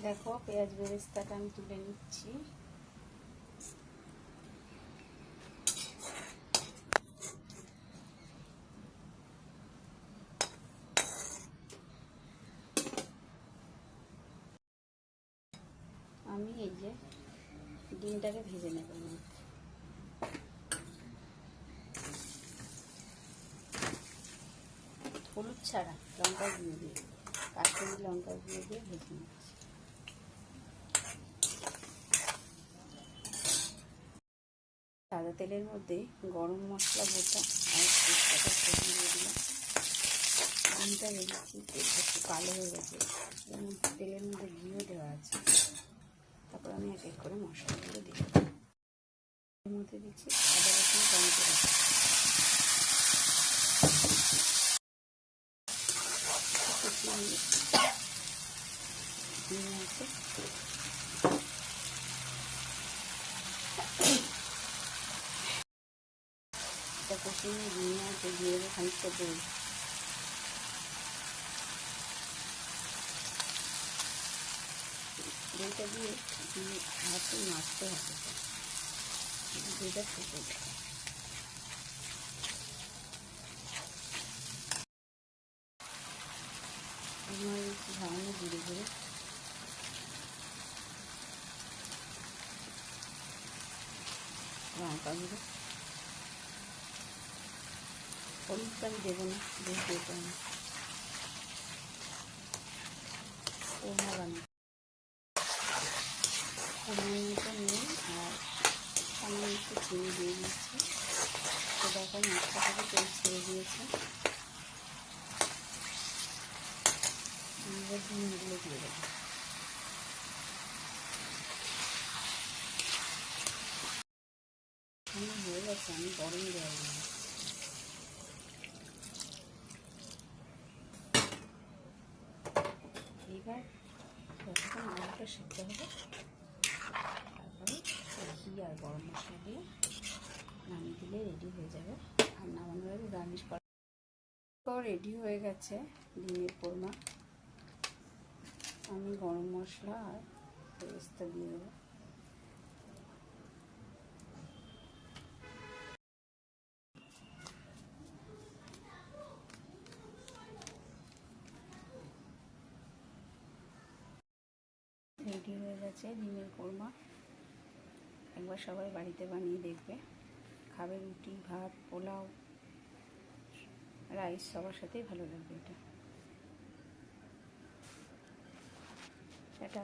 দেখো পেঁয়াজ বেরেস্তাটা আমি তুলে নিচ্ছি। আমি এই যে ডিমটাকে ভেজে নেব, হলুদ ছাড়া লঙ্কা গুঁড়ো দিয়ে, কাশ্মীরি লঙ্কা গুঁড়ো দিয়ে ভেজে নিচ্ছি। সাদা তেলের মধ্যে গরম মশলা গোটা আর তেজপাতা ফোড়ন দিয়ে দিলাম। ডিমটা ভেজেছি, তেলটা একটু কালো হয়ে গেছে, তেলের মধ্যে ঘিও দেওয়া আছে। তারপর আমি এক এক করে মশলাগুলো দিই। এর মধ্যে দিচ্ছি আদা রসুন টমেটো বাটা, এটা কষিয়ে নিয়ে আছে, দিয়ে দেবো খানিকটা দই। দইটা দিয়ে হাতে মাখতে হবে, দইটা ফুটে যায়। আমার ঝাড়ানো ধীরে ধীরে লঙ্কা গুঁড়ো, হলুদটা আমি দেবো না, যেহেতু এটা আমি কোরমা বানাবো। কোরমাটা নিয়ে আর সামান্য একটু চিনি দিয়ে দিচ্ছি। তো দেখো মাছটা থেকে তেল ছেড়ে দিয়েছে, আমাদের ডিমগুলো দিয়ে দেবো। আমার হয়ে গেছে, আমি গরম দেওয়া দিই। এবার যতক্ষণ আলুটা সিদ্ধ হবে, তারপরে ঘি আর গরম মশলা দিয়ে নামিয়ে দিলে রেডি হয়ে যাবে। আর নামানোর আগে গার্নিশ করা রেডি হয়ে গেছে ডিমের কোরমা। আমি গরম মশলা আর বেরেস্তা দিয়ে দেবো। রেডি হয়ে গেছে ডিমের কোরমা। একবার সবাই বাড়িতে বানিয়ে দেখবে, খাবে রুটি, ভাত, পোলাও, রাইস, সবার সাথেই ভালো লাগবে এটা।